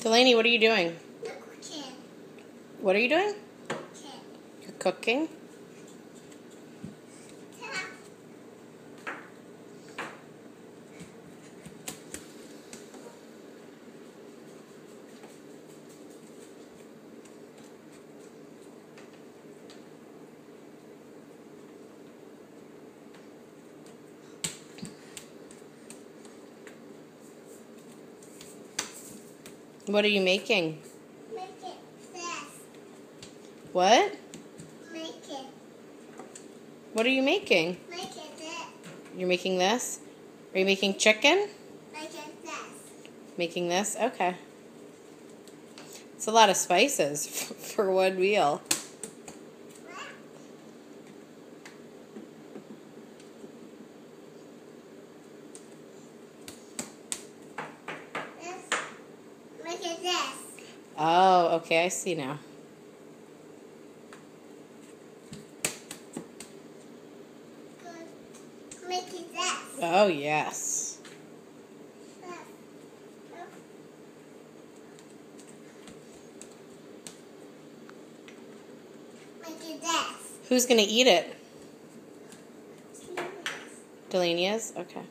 Delaney, what are you doing? Cooking. What are you doing? Cooking. You're cooking? What are you making? Make it this. What? Make it. What are you making? Make it this. You're making this? Are you making chicken? Make it this. Making this? Okay. It's a lot of spices for one meal. Make it this. Oh, okay, I see now. Make it this. Oh, yes. Make it this. Who's going to eat it? Delaney is? Okay.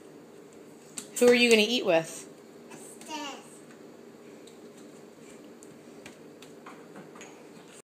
Who are you going to eat with?